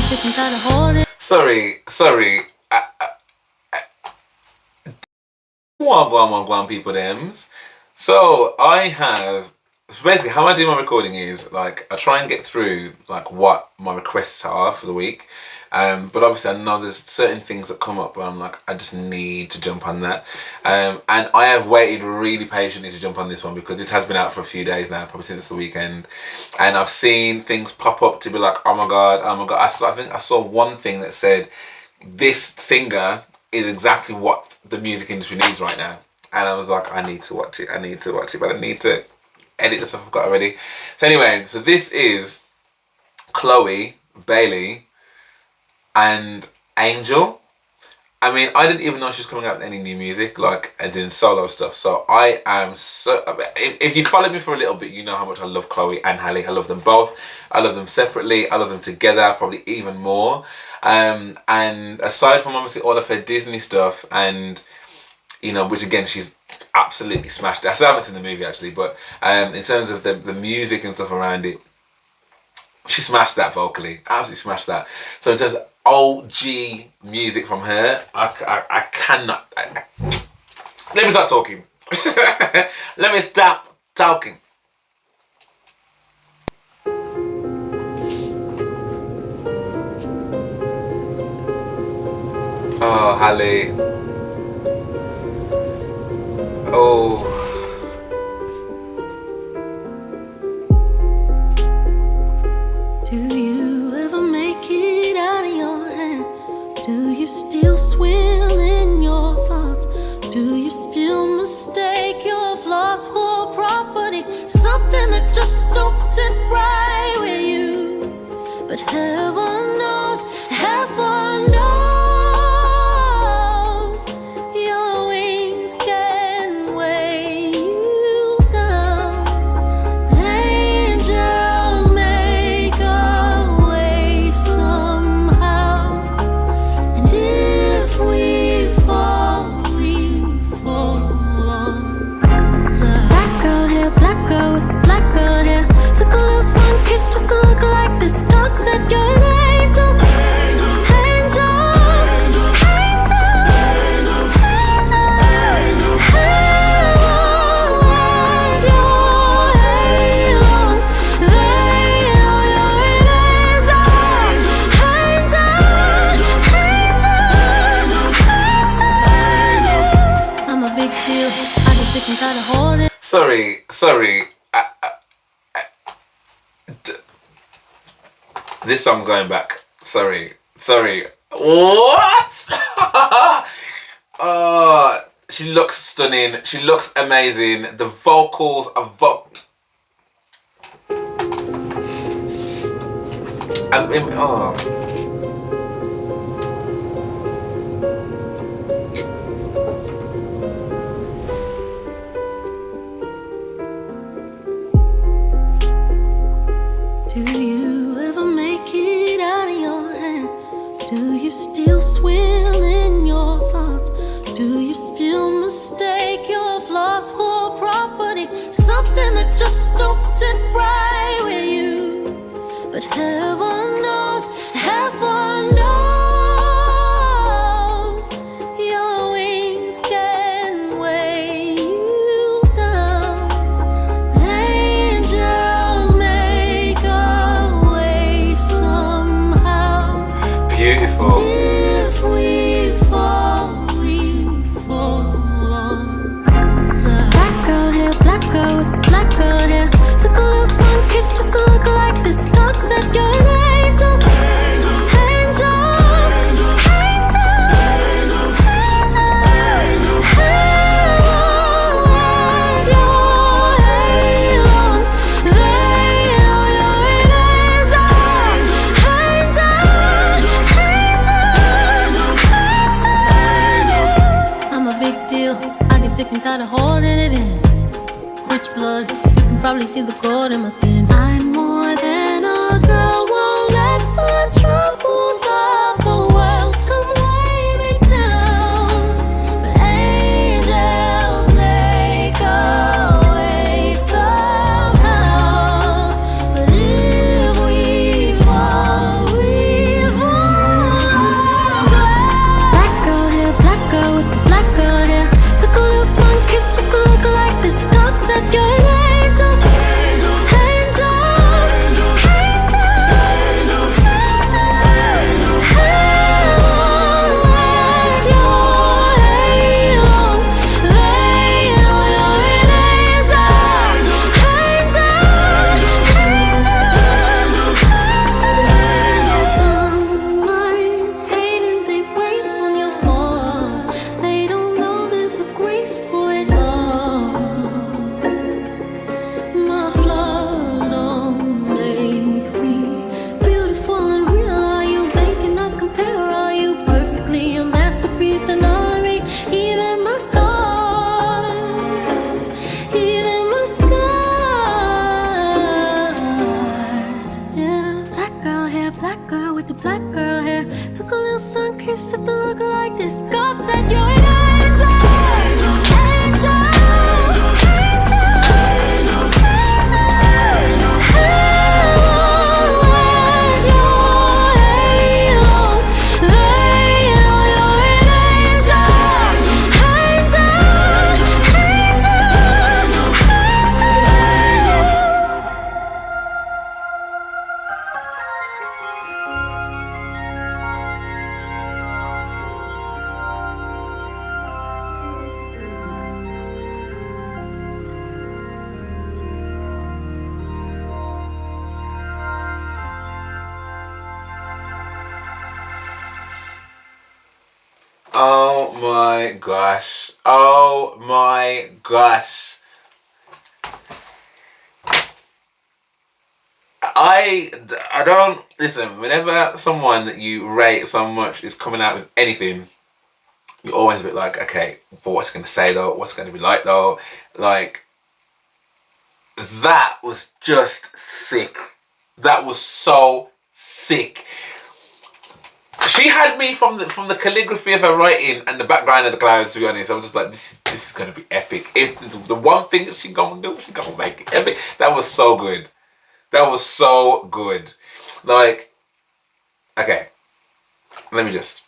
sick and tired of holding. Sorry. Wagwan people thems. So basically how I do my recording is like I try and get through like what my requests are for the week. But obviously I know there's certain things that come up where I'm like, I just need to jump on that. And I have waited really patiently to jump on this one because this has been out for a few days now, probably since the weekend. And I've seen things pop up to be like, oh my god. I think I saw one thing that said, this singer is exactly what the music industry needs right now. And I was like, I need to watch it, but I need to edit the stuff I've got already. So anyway, so this is Halle Bailey and Angel. I mean, I didn't even know she was coming out with any new music, like, and doing solo stuff. So I am so... If you followed me for a little bit, you know how much I love Chloe and Halle. I love them both. I love them separately. I love them together, probably even more. And aside from obviously all of her Disney stuff, and, you know, which again, she's absolutely smashed. I still haven't seen the movie, actually, but in terms of the music and stuff around it, she smashed that vocally. Absolutely smashed that. So in terms of OG music from her, I cannot. Let me start talking. Let me stop talking. Oh, Halle. Oh. Do you ever make it out of your head? Do you still swim in your thoughts? Do you still mistake your flaws for property? Something that just don't sit right with you. But heaven knows, your wings can weigh you down. Angels make a way somehow. And if we fall on. Black girl hair, black girl with the black girl hair. Took a little sun kiss just to look like this. God said you're an angel. Sorry. This song's going back. Sorry. What? She looks stunning. She looks amazing. The vocals are Do you ever make it out of your head? Do you still swim in your thoughts? Do you still mistake your flaws for property? Something that just don't sit right with you. But heaven knows, your wings can weigh you down. Angels make a way somehow. beautiful. And if we fall on. Black girl with the black girl hair. Took a little sun kiss just to look like this. God said you're an angel. Sick and tired of holding it in. Rich blood, you can probably see the gold in my skin. I'm more than a girl, won't let the troubles of the world come weigh me down. But angels make a way somehow. But if we fall this, just to look like this. God said you're an angel, angel, angel, Heaven's your halo. They know you're an angel, angel, Oh my gosh. Oh my gosh. I don't listen. Whenever someone that you rate so much is coming out with anything, you're always a bit like, okay, but what's it gonna say though? What's it gonna be like though? Like, that was just sick. That was so sick. She had me from the calligraphy of her writing and the background of the clouds. To be honest, I was just like, this is gonna be epic. If the one thing that she gonna do, she gonna make it epic. That was so good. That was so good. Like, okay, let me just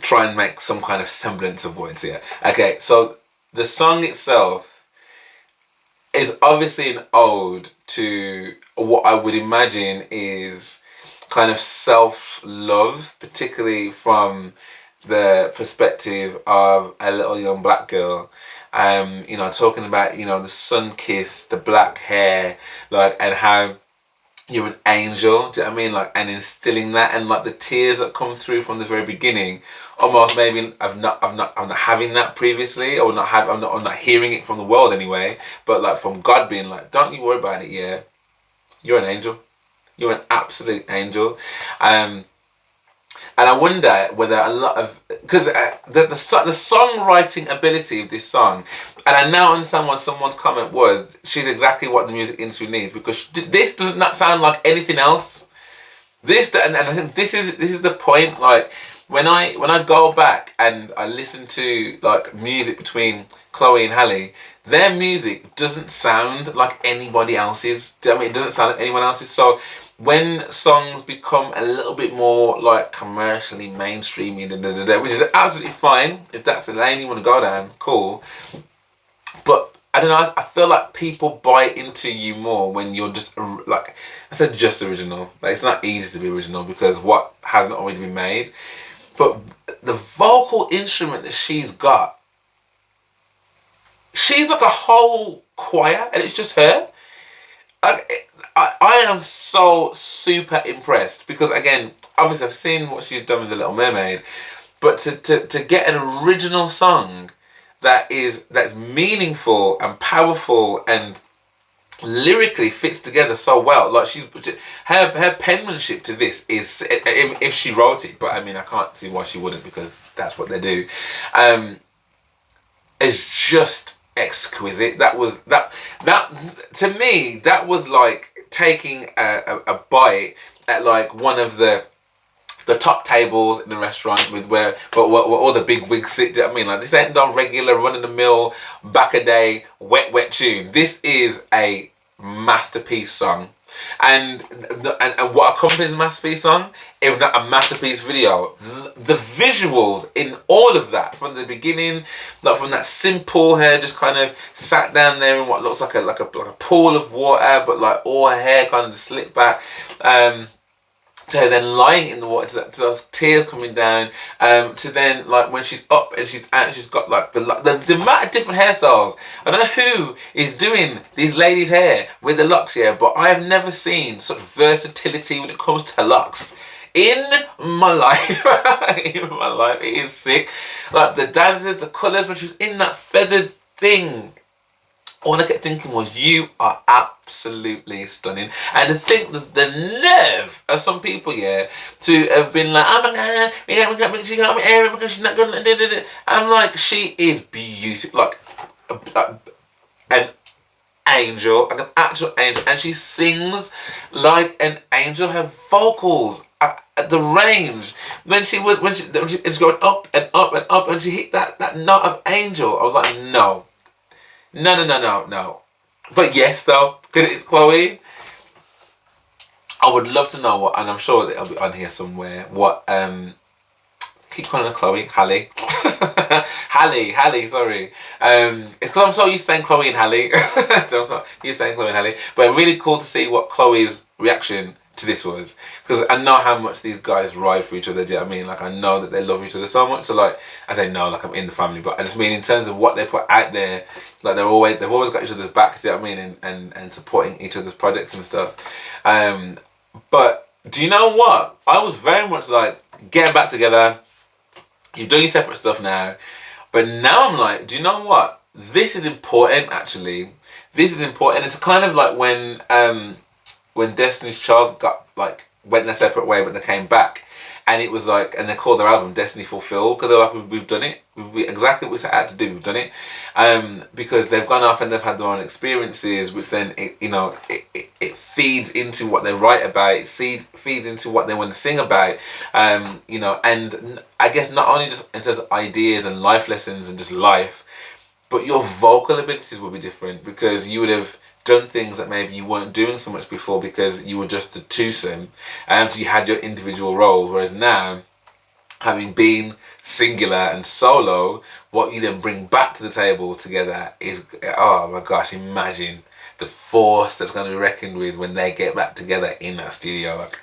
try and make some kind of semblance of words here. Okay, so the song itself is obviously an ode to what I would imagine is kind of self-love, particularly from the perspective of a little young black girl. You know, talking about, you know, the sun kiss, the black hair, like, and how you're an angel, do you know what I mean? Like, and instilling that, and like the tears that come through from the very beginning, almost maybe I'm not having that previously, or I'm not hearing it from the world anyway, but like from God being like, don't you worry about it, yeah, you're an angel. You're an absolute angel. And I wonder whether a lot of, because the songwriting ability of this song, and I now understand what someone's comment was, she's exactly what the music industry needs, because this does not sound like anything else. And I think this is the point. Like, when I go back and I listen to like music between Chloe and Halle, their music doesn't sound like anybody else's. Do you know what I mean? It doesn't sound like anyone else's. So when songs become a little bit more like commercially mainstreamy, which is absolutely fine, if that's the lane you want to go down, cool. But I don't know, I feel like people buy into you more when you're just, like, I said just original. Like, it's not easy to be original because what hasn't already been made. But the vocal instrument that she's got, she's like a whole choir, and it's just her. I am so super impressed because, again, obviously I've seen what she's done with The Little Mermaid, but to get an original song that's meaningful and powerful and lyrically fits together so well, like her penmanship to this is, if she wrote it, but I mean I can't see why she wouldn't, because that's what they do, is just exquisite. That to me, that was like taking a bite at like one of the top tables in the restaurant with where all the big wigs sit. Do you know what I mean? Like, this ain't no regular run-of-the-mill back a day wet tune. This is a masterpiece song. And what accompanies a masterpiece song, if not a masterpiece video, the visuals in all of that, from the beginning, like from that simple hair just kind of sat down there in what looks like a pool of water, but like all her hair kind of slicked back, to her then lying in the water, to those tears coming down, to then like when she's up and she's got like the amount of different hairstyles. I don't know who is doing these ladies' hair with the locks here, but I have never seen such versatility when it comes to locks in my life. In my life, it is sick. Like the dances, the colours, when she was in that feathered thing. All I kept thinking was, you are absolutely stunning. And to think that the nerve of some people, yeah, to have been like, oh my god, she can't be airing because she's not gonna. I'm like, she is beautiful, like an angel, like an actual angel, and she sings like an angel. Her vocals the range when she was going up and up and up, and she hit that note of Angel. I was like, no. But yes, though, because it's Chloe. I would love to know what, and I'm sure that it'll be on here somewhere. What keep calling her Chloe, Halle. Halle, sorry. It's because I'm so used to saying Chloe and Halle. So I'm so used to saying Chloe and Halle. But really cool to see what Chloe's reaction to this was, because I know how much these guys ride for each other. Do you know what I mean? Like, I know that they love each other so much. So like, I say no, like I'm in the family, but I just mean in terms of what they put out there, like they've always got each other's backs. Do you know what I mean? And supporting each other's projects and stuff. But do you know what? I was very much like, getting back together. You're doing separate stuff now, but now I'm like, do you know what? This is important. Actually, this is important. It's kind of like when Destiny's Child went in a separate way, but they came back, and it was like, and they called their album Destiny Fulfilled, because they're like, we've done it. Exactly what we set out to do. We've done it, because they've gone off and they've had their own experiences, which then it feeds into what they write about. It feeds into what they want to sing about. And I guess not only just in terms of ideas and life lessons and just life, but your vocal abilities will be different, because you would have done things that maybe you weren't doing so much before, because you were just the twosome, and so you had your individual roles. Whereas now, having been singular and solo, what you then bring back to the table together is, oh my gosh, imagine the force that's going to be reckoned with when they get back together in that studio. Like,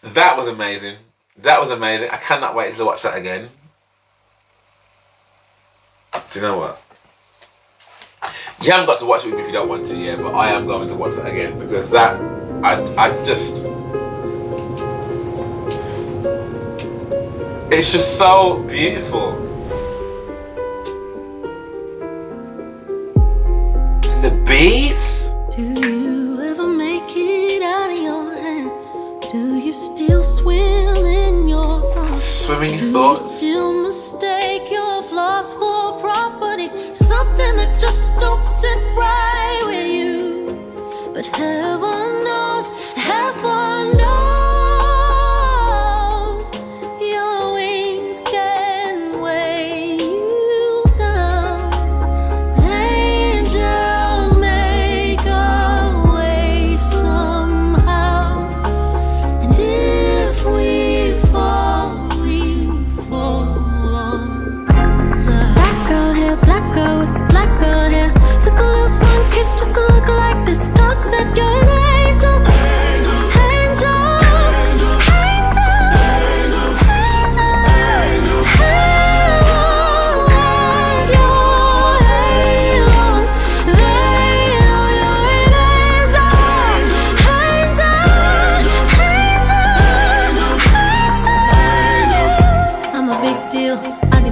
that was amazing. I cannot wait to watch that again. Do you know what? You haven't got to watch it with me if you don't want to yet, but I am going to watch that again, because that, it's just so beautiful. The beats. Do you ever make it out of your head? Do you still swim in your thoughts? Swim in your Do thoughts. you still mistake your flaws for property? Something that just don't sit right with you. But heaven knows, your wings can weigh you down. Angels make a way somehow, and if we fall, we fall on. Black girl hair, black girl with the black girl hair. Took a little sun kiss just to look like this. God said you're an angel.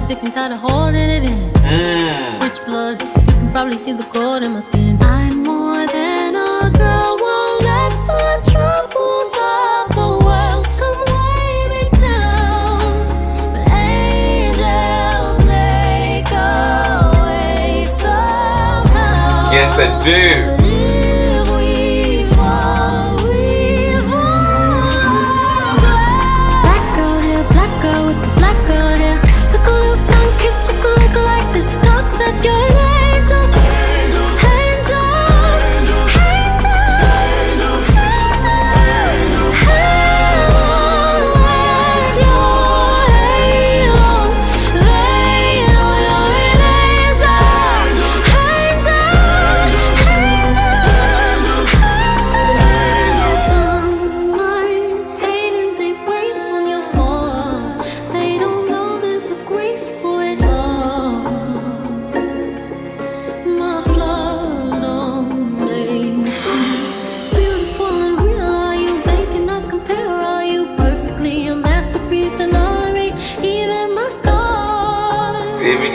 Sick and tired of holding it in. Rich blood, you can probably see the gold in my skin. I'm more than a girl, won't let the troubles of the world come weigh me down. But angels make a way somehow. Yes, they do. But if we fall, we fall. Black girl hair, black girl with the black girl hair. Took a little sun kiss just to look like this. God said you're an angel.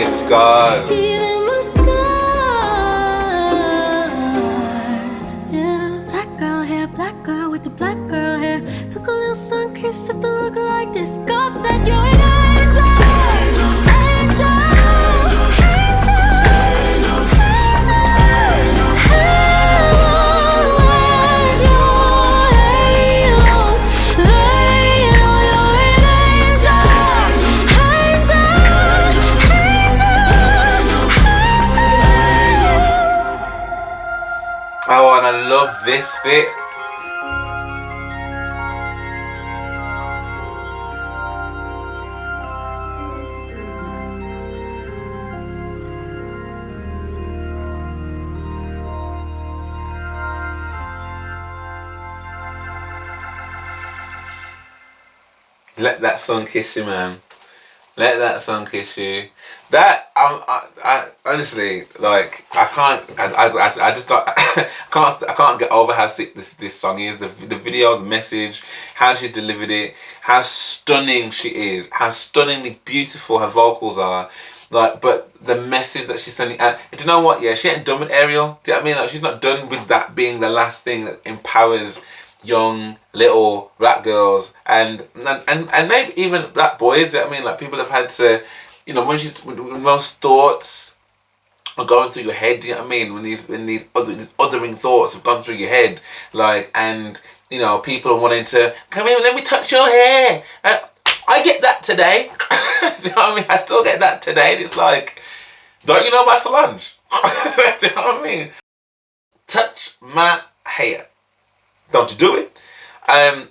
Scars. Even my scars. Yeah, black girl with the black girl hair. Took a little sun kiss just to look like this. God said you're an angel. Angel. Angel. love this bit. Let that sun kiss you, man. Let that sun kiss you. That I honestly, like, I can't. I just don't. I can't get over how sick this song is. The video, the message, how she delivered it, how stunning she is, how stunningly beautiful her vocals are. Like, but the message that she's sending out. Do you know what? Yeah, she ain't done with Ariel. Do you know what I mean? Like, she's not done with that being the last thing that empowers young little black girls and maybe even black boys. You know what I mean? Like, people have had to, you know, when most thoughts are going through your head, do you know what I mean? When these othering thoughts have gone through your head, like, and you know, people are wanting to come here, let me touch your hair. I get that today. Do you know what I mean? I still get that today. And it's like, don't you know about Solange? Do you know what I mean? Touch my hair. Don't you do it?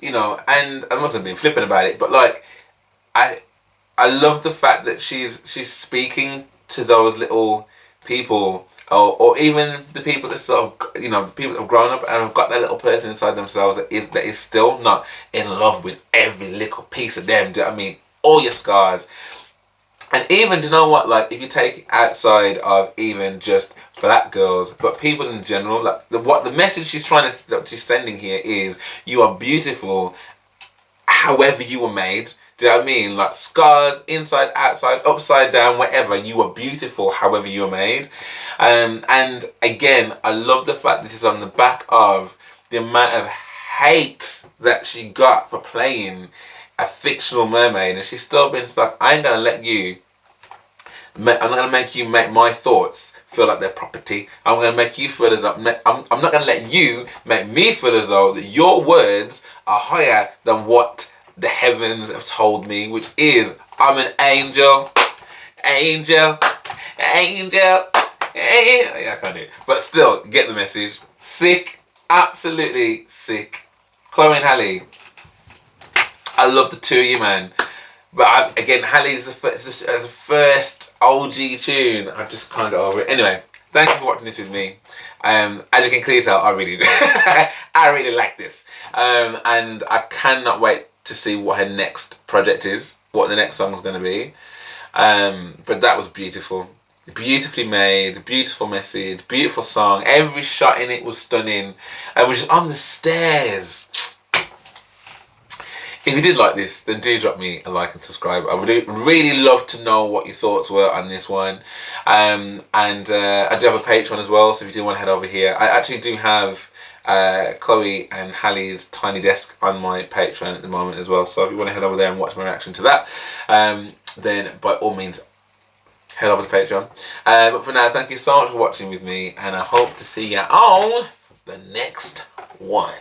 You know, and I'm not being flippant about it, but like, I love the fact that she's speaking to those little people, or even the people that sort of, you know, the people that have grown up and have got that little person inside themselves that is still not in love with every little piece of them. Do you know what I mean? All your scars. And even, do you know what, like, if you take it outside of even just black girls, but people in general, like, the message she's sending here is, you are beautiful however you were made. Do you know what I mean? Like, scars, inside, outside, upside down, whatever, you are beautiful however you were made. And again, I love the fact this is on the back of the amount of hate that she got for playing a fictional mermaid, and she's still been stuck. I ain't gonna let you. I'm not gonna make you make my thoughts feel like they're property. I'm gonna make you feel as though I'm not gonna let you make me feel as though that your words are higher than what the heavens have told me, which is, I'm an angel, angel, angel, angel. Yeah, I can't do it, but still get the message. Sick, absolutely sick. Chloe and Halle, I love the two of you, man. But again, Halle's as a first OG tune, I just kind of over it. Anyway, thank you for watching this with me. As you can clearly tell, I really do. I really like this. And I cannot wait to see what her next project is, what the next song is going to be. But that was beautiful. Beautifully made, beautiful message, beautiful song. Every shot in it was stunning. And we're just on the stairs. If you did like this, then do drop me a like and subscribe. I would really love to know what your thoughts were on this one. I do have a Patreon as well, so if you do want to head over here. I actually do have Chloe and Halle's Tiny Desk on my Patreon at the moment as well. So if you want to head over there and watch my reaction to that, then by all means, head over to Patreon. But for now, thank you so much for watching with me, and I hope to see you on the next one.